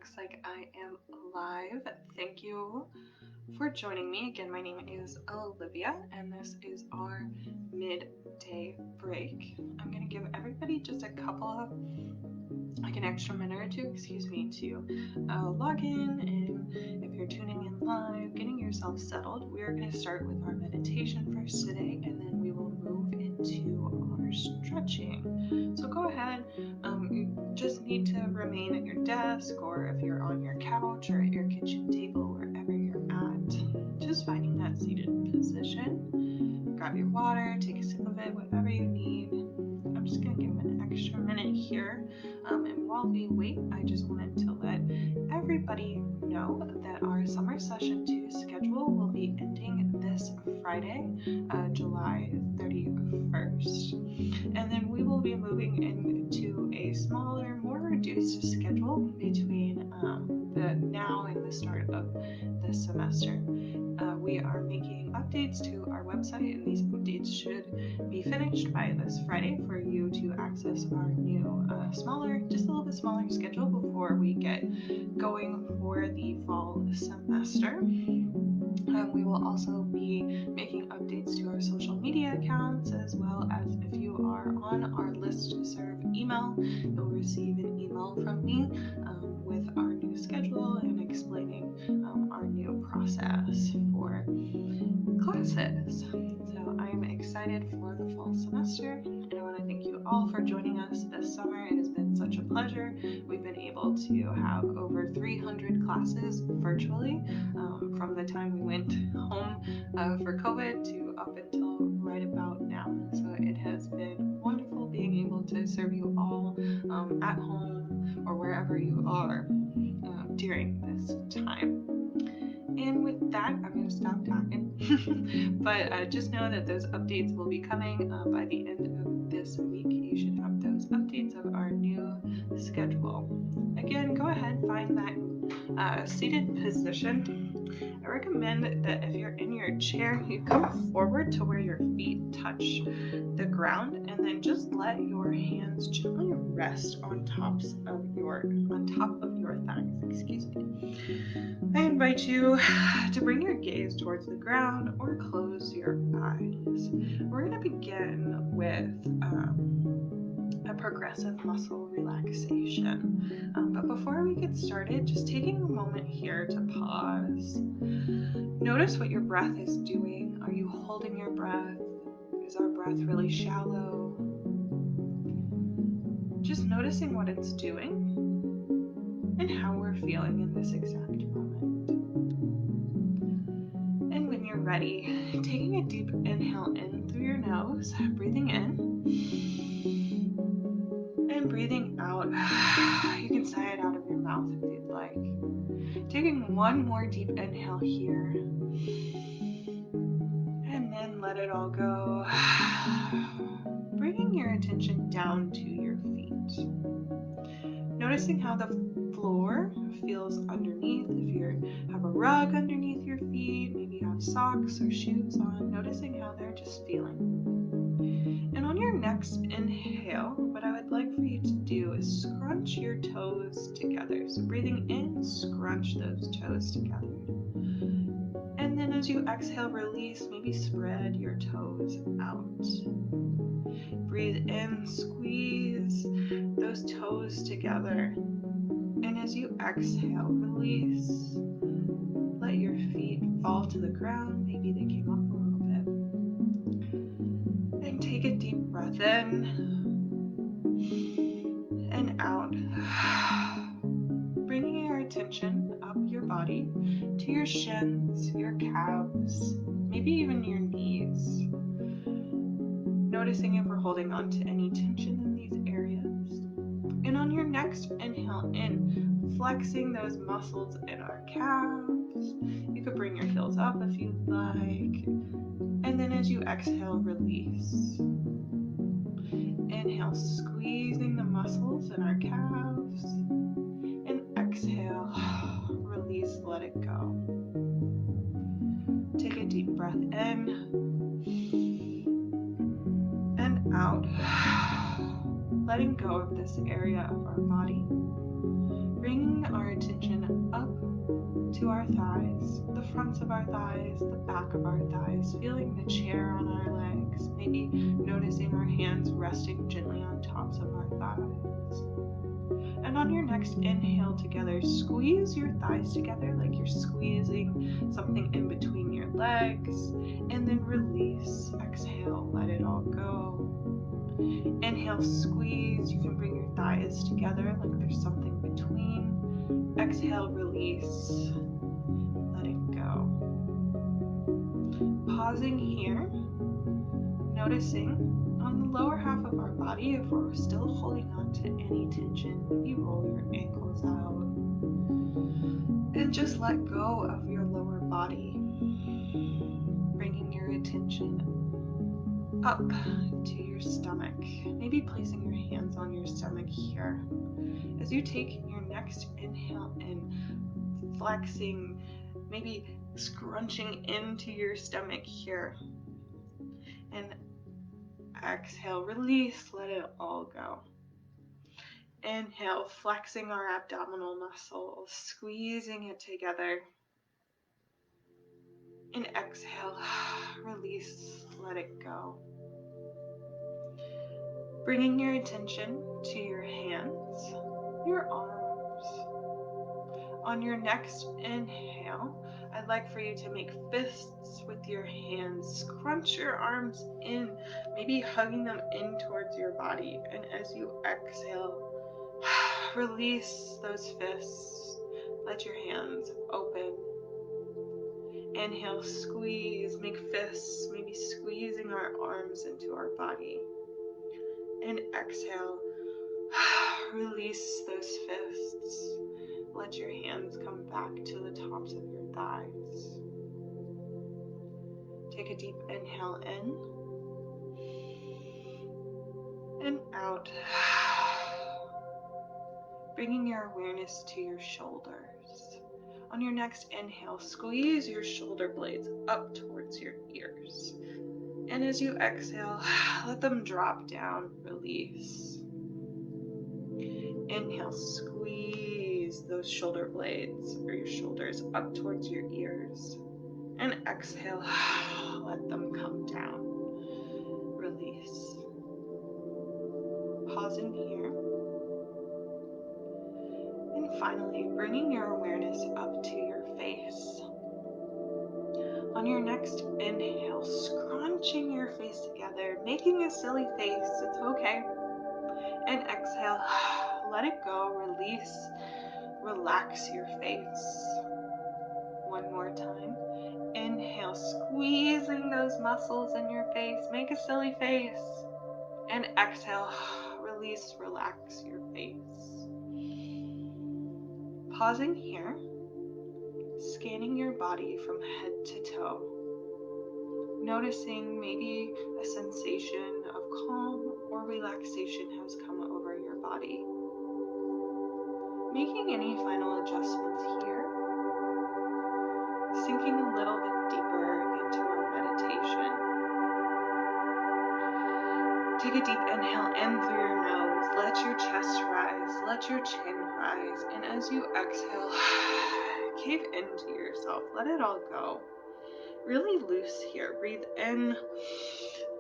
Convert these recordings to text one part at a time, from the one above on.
looks like I am live. Thank you for joining me. Again, my name is Olivia, and this is our midday break. I'm going to give everybody just a couple of, like an extra minute or two, to log in. And if you're tuning in live, getting yourself settled, we are going to start with our meditation first today, and then we will move into our stretching. So go ahead. You just need to remain at your desk, or if you're on your couch or at your kitchen table, wherever you're at, just finding that seated position. Grab your water, take a sip of it, whatever you need. I'm just going to give an extra minute here. And while we wait, I just wanted to let everybody know that our Summer Session 2 schedule will be ending this Friday, July 31st. And then we will be moving into a smaller, more reduced schedule between the now and the start of the semester. We are making updates to our website, and these updates should be finished by this Friday for you to access our new, just a little bit smaller schedule before we get going for the fall semester. We will also be making updates to our social media accounts, as well as if you are on our listserv email, you'll receive an email from me with our new schedule and explaining our new process for classes. So I'm excited for the fall semester, and I want to thank you all for joining us this summer. It has been such a pleasure. We've been able to have over 300 classes virtually from the time we went home for COVID to up until right about now. So it has been wonderful being able to serve you all at home or wherever you are during this time. And with that, I'm going to stop talking. But just know that those updates will be coming by the end of this week. You should have those updates of our new schedule. Again, go ahead, find that seated position. I recommend that if you're in your chair, you come forward to where your feet touch the ground, and then just let your hands gently rest on top of your thighs. Excuse me. I invite you to bring your gaze towards the ground or close your eyes. We're going to begin with a progressive muscle relaxation. But before we get started, just taking a moment here to pause. Notice what your breath is doing. Are you holding your breath? Is our breath really shallow? Just noticing what it's doing and how we're feeling in this exact moment. And when you're ready, taking a deep inhale in through your nose, breathing in, and breathing out. You can sigh it out of your mouth if you'd like. Taking one more deep inhale here, and then let it all go. Bringing your attention down to your feet. Noticing how the floor feels underneath. If you have a rug underneath your feet, maybe you have socks or shoes on, noticing how they're just feeling. And on your next inhale, what I would like for you to do is scrunch your toes together. So breathing in, scrunch those toes together. And then as you exhale, release, maybe spread your toes out. Breathe in, squeeze those toes together. And as you exhale, release. Let your feet fall to the ground. Maybe they came up a little bit. And take a deep breath in and out. Bringing your attention up your body to your shins, your calves, maybe even your knees. Noticing if we're holding on to any tension in these areas. And on your next inhale in, flexing those muscles in our calves. You could bring your heels up if you'd like. And then as you exhale, release. Inhale, squeezing the muscles in our calves. And exhale, release, let it go. Take a deep breath in and out. Letting go of this area of our body. Bringing our attention up to our thighs, the fronts of our thighs, the back of our thighs, feeling the chair on our legs, maybe noticing our hands resting gently on tops of our thighs. And on your next inhale together, squeeze your thighs together like you're squeezing something in between your legs, and then release. Exhale, let it all go. Inhale, squeeze. You can bring your thighs together like there's something between. Exhale, release. Let it go. Pausing here, noticing on the lower half of our body if we're still holding on to any tension. Maybe roll your ankles out and just let go of your lower body, bringing your attention up to your stomach, maybe placing your hands on your stomach here. As you take your next inhale in, flexing, maybe scrunching into your stomach here, and exhale, release, let it all go. Inhale, flexing our abdominal muscles, squeezing it together. And exhale, release, let it go. Bringing your attention to your hands, your arms. On your next inhale, I'd like for you to make fists with your hands. Scrunch your arms in, maybe hugging them in towards your body. And as you exhale, release those fists. Let your hands open. Inhale, squeeze, make fists, maybe squeezing our arms into our body. And exhale, release those fists. Let your hands come back to the tops of your thighs. Take a deep inhale in and out. Bringing your awareness to your shoulders. On your next inhale, squeeze your shoulder blades up towards your ears. And as you exhale, let them drop down, release. Inhale, squeeze those shoulder blades or your shoulders up towards your ears. And exhale, let them come down, release. Pausing here. And finally, bringing your awareness up to your face. On your next inhale, scrunching your face together, making a silly face, it's okay. And exhale, let it go, release, relax your face. One more time. Inhale, squeezing those muscles in your face, make a silly face. And exhale, release, relax your face. Pausing here, scanning your body from head to toe. Noticing maybe a sensation of calm or relaxation has come over your body. Making any final adjustments here. Sinking a little bit deeper into our meditation. Take a deep inhale in through your nose. Let your chest rise. Let your chin rise. And as you exhale, cave into yourself. Let it all go. Really loose here. Breathe in,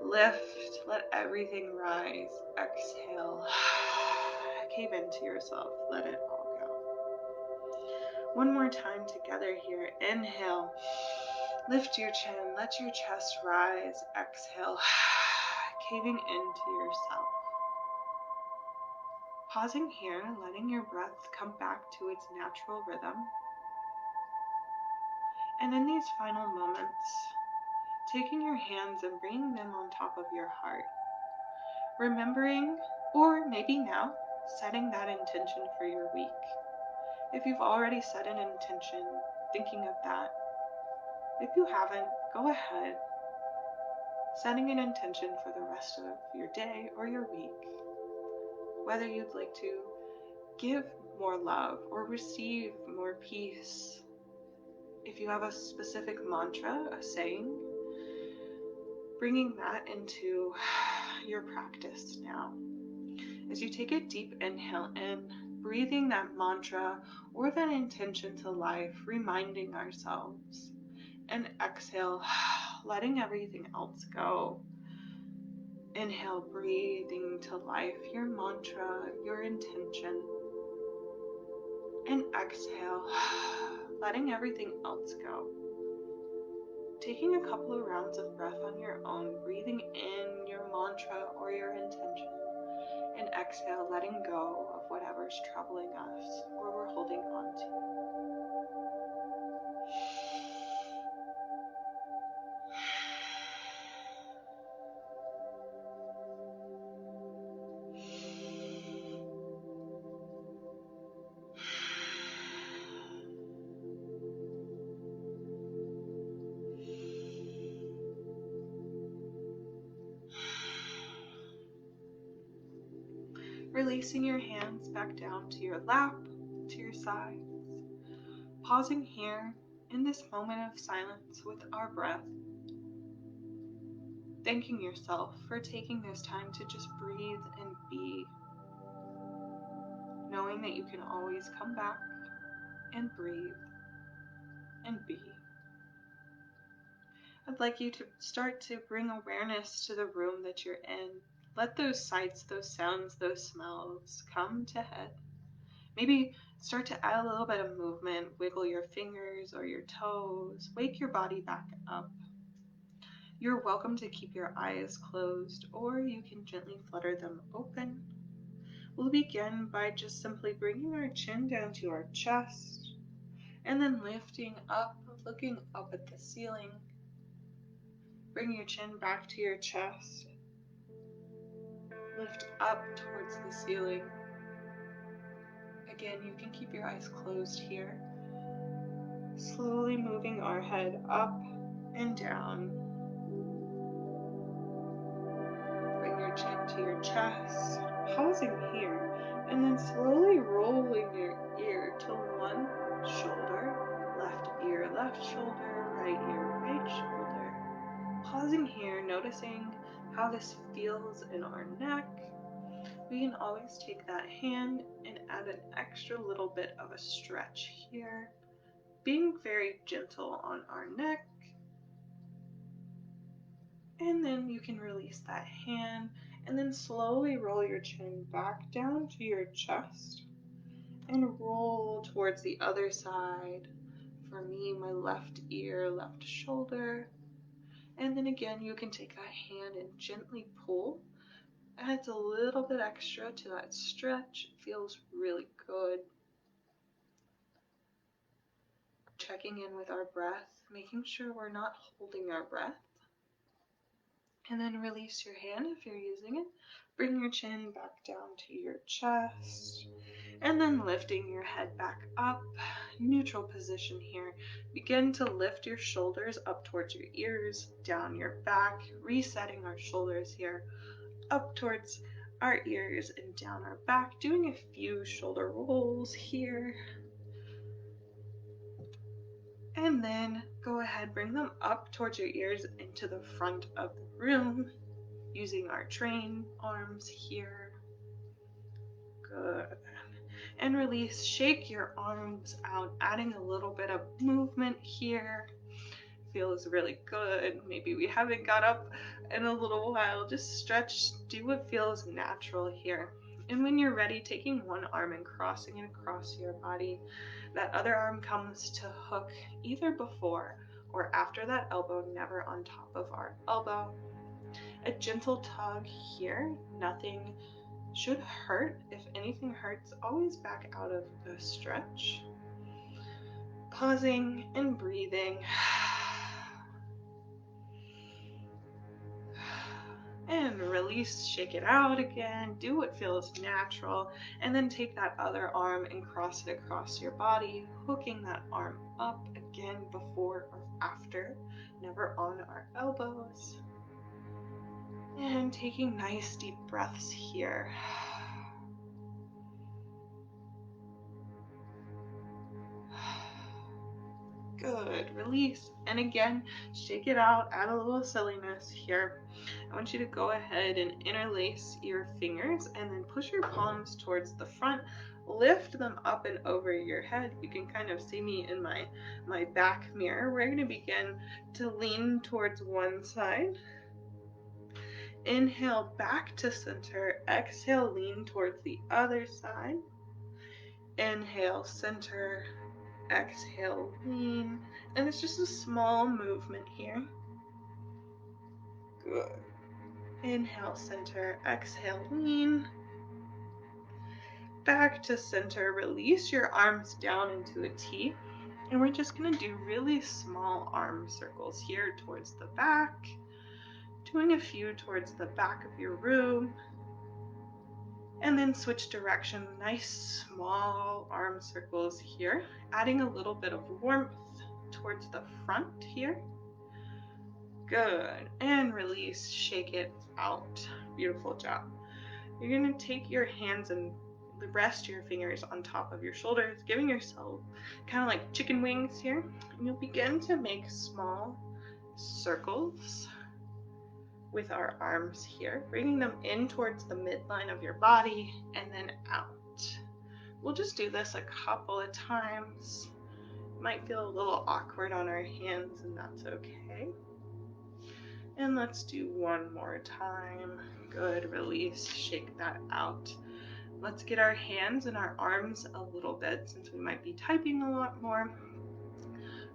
lift, let everything rise. Exhale, cave into yourself. Let it all go. One more time together here. Inhale, lift your chin, let your chest rise. Exhale, caving into yourself. Pausing here, letting your breath come back to its natural rhythm. And in these final moments, taking your hands and bringing them on top of your heart. Remembering, or maybe now, setting that intention for your week. If you've already set an intention, thinking of that. If you haven't, go ahead. Setting an intention for the rest of your day or your week. Whether you'd like to give more love or receive more peace. If you have a specific mantra, a saying, bringing that into your practice now. As you take a deep inhale in breathing that mantra or that intention to life, reminding ourselves. And exhale, letting everything else go. Inhale, breathing to life your mantra, your intention. And exhale, letting everything else go. Taking a couple of rounds of breath on your own, breathing in your mantra or your intention. And exhale, letting go of whatever's troubling us or we're holding on to. Releasing your hands back down to your lap, to your sides. Pausing here in this moment of silence with our breath. Thanking yourself for taking this time to just breathe and be. Knowing that you can always come back and breathe and be. I'd like you to start to bring awareness to the room that you're in. Let those sights, those sounds, those smells come to head. Maybe start to add a little bit of movement, wiggle your fingers or your toes, wake your body back up. You're welcome to keep your eyes closed, or you can gently flutter them open. We'll begin by just simply bringing our chin down to our chest, and then lifting up, looking up at the ceiling. Bring your chin back to your chest. Lift up towards the ceiling. Again, you can keep your eyes closed here. Slowly moving our head up and down. Bring your chin to your chest, pausing here, and then slowly rolling your ear to one shoulder, left shoulder, right shoulder. Pausing here, noticing how this feels in our neck. We can always take that hand and add an extra little bit of a stretch here, being very gentle on our neck. And then you can release that hand and then slowly roll your chin back down to your chest and roll towards the other side. For me, my left ear, left shoulder. And then again, you can take that hand and gently pull. Adds a little bit extra to that stretch. It feels really good. Checking in with our breath, making sure we're not holding our breath. And then release your hand if you're using it. Bring your chin back down to your chest. And then lifting your head back up. Neutral position here. Begin to lift your shoulders up towards your ears, down your back. Resetting our shoulders here. Up towards our ears and down our back. Doing a few shoulder rolls here. And then go ahead, bring them up towards your ears into the front of the room. Using our train arms here. Good. And release, shake your arms out, adding a little bit of movement here. Feels really good. Maybe we haven't got up in a little while. Just stretch, do what feels natural here. And when you're ready, taking one arm and crossing it across your body. That other arm comes to hook either before or after that elbow, never on top of our elbow. A gentle tug here, nothing should hurt. If anything hurts, always back out of the stretch. Pausing and breathing. And release, shake it out again, do what feels natural, and then take that other arm and cross it across your body, hooking that arm up again before or after, never on our elbows. And taking nice deep breaths here. Good, release. And again, shake it out, add a little silliness here. I want you to go ahead and interlace your fingers and then push your palms towards the front lift them up and over your head. You can kind of see me in my back mirror. We're going to begin to lean towards one side. Inhale back to center. Exhale, lean towards the other side. Inhale, center. Exhale, lean. And it's just a small movement here. Good. Inhale, center. Exhale, lean. Back to center. Release your arms down into a T. And we're just going to do really small arm circles here towards the back. Doing a few towards the back of your room. And then switch direction. Nice small arm circles here. Adding a little bit of warmth towards the front here. Good. And release. Shake it out. Beautiful job. You're going to take your hands and rest your fingers on top of your shoulders, giving yourself kind of like chicken wings here. And you'll begin to make small circles with our arms here, bringing them in towards the midline of your body and then out. We'll just do this a couple of times. Might feel a little awkward on our hands, and that's okay. And let's do one more time. Good, release, shake that out. Let's get our hands and our arms a little bit, since we might be typing a lot more.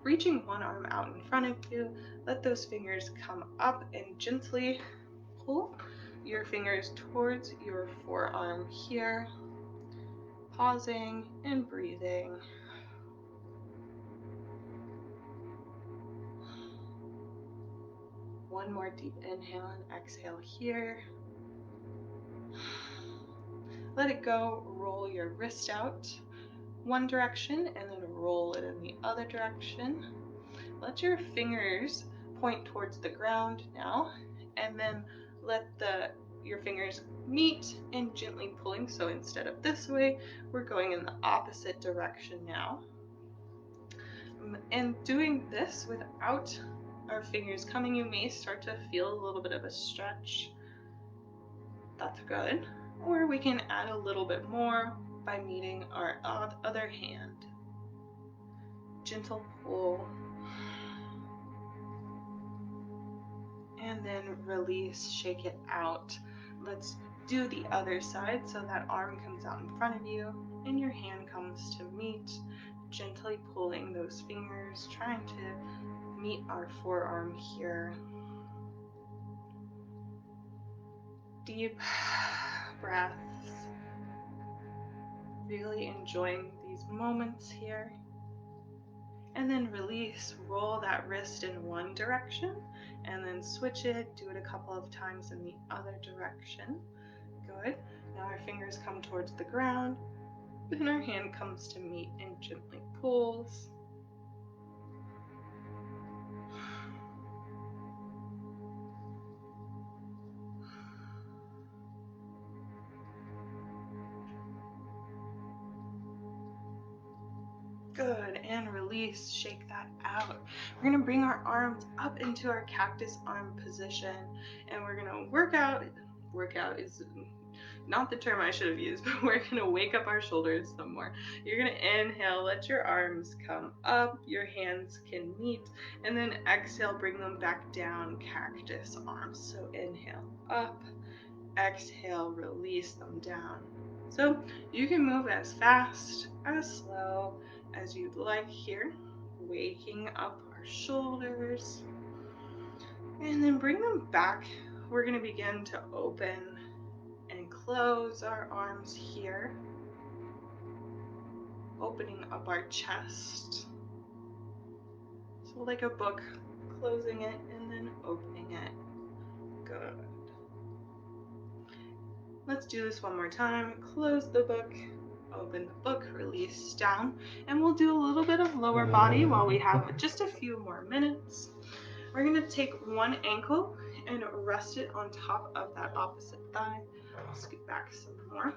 Reaching one arm out in front of you, let those fingers come up and gently pull your fingers towards your forearm here. Pausing and breathing. One more deep inhale and exhale here. Let it go. Roll your wrist out one direction and then roll it in the other direction. Let your fingers point towards the ground now, and then let your fingers meet and gently pulling. So instead of this way, we're going in the opposite direction now. And doing this without our fingers coming, you may start to feel a little bit of a stretch. That's good. Or we can add a little bit more by meeting our other hand. Gentle pull. And then release, shake it out. Let's do the other side. So that arm comes out in front of you and your hand comes to meet, gently pulling those fingers, trying to meet our forearm here. Deep breaths. Really enjoying these moments here. And then release, roll that wrist in one direction and then switch it, do it a couple of times in the other direction. Good. Now our fingers come towards the ground, then our hand comes to meet and gently pulls. Good, and release, shake that out. We're gonna bring our arms up into our cactus arm position, and we're gonna work out is not the term I should have used, but we're gonna wake up our shoulders some more. You're gonna inhale, let your arms come up, your hands can meet, and then exhale, bring them back down, cactus arms. So inhale, up, exhale, release them down. So you can move as fast, as slow as you'd like here, waking up our shoulders, and then bring them back. We're going to begin to open and close our arms here, opening up our chest. So like a book, closing it and then opening it. Good. Let's do this one more time. Close the book, open the book, release down, and we'll do a little bit of lower body while we have just a few more minutes. We're going to take one ankle and rest it on top of that opposite thigh. I'll scoot back some more.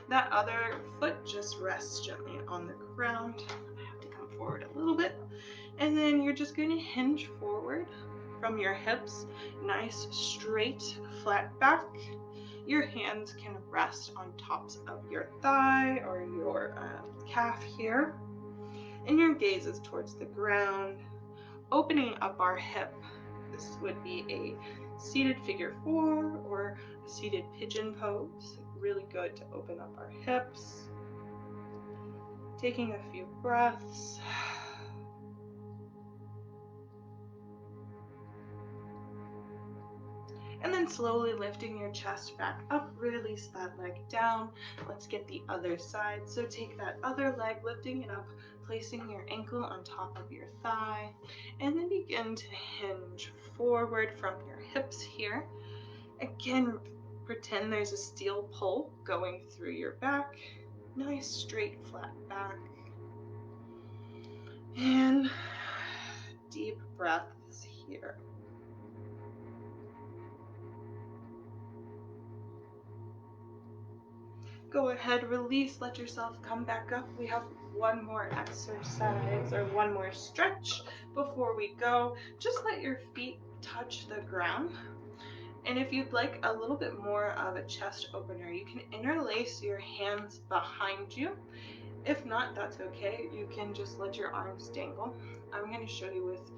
That other foot just rests gently on the ground. I have to come forward a little bit. And then you're just going to hinge forward from your hips, nice straight flat back. Your hands can rest on tops of your thigh or your calf here, and your gaze is towards the ground, opening up our hip. This would be a seated figure 4 or a seated pigeon pose. Really good to open up our hips. Taking a few breaths. And then slowly lifting your chest back up, release that leg down. Let's get the other side. So take that other leg, lifting it up, placing your ankle on top of your thigh, and then begin to hinge forward from your hips here. Again, pretend there's a steel pole going through your back. Nice straight flat back. And deep breaths here. Go ahead, release, let yourself come back up. We have one more exercise or one more stretch before we go. Just let your feet touch the ground. And if you'd like a little bit more of a chest opener, you can interlace your hands behind you. If not, that's okay. You can just let your arms dangle. I'm going to show you with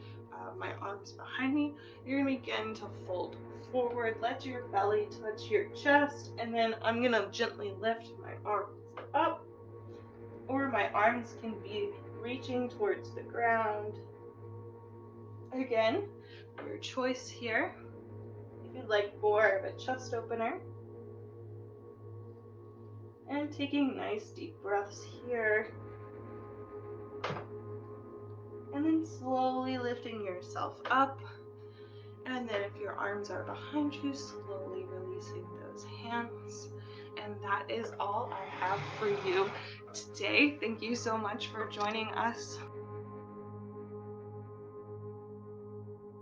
my arms behind me. You're going to begin to fold forward. Let your belly touch your chest. And then I'm going to gently lift my arms up. Or my arms can be reaching towards the ground. Again, your choice here. If you'd like more of a chest opener. And taking nice deep breaths here. And then slowly lifting yourself up. And then if your arms are behind you, slowly releasing those hands. And that is all I have for you today. Thank you so much for joining us.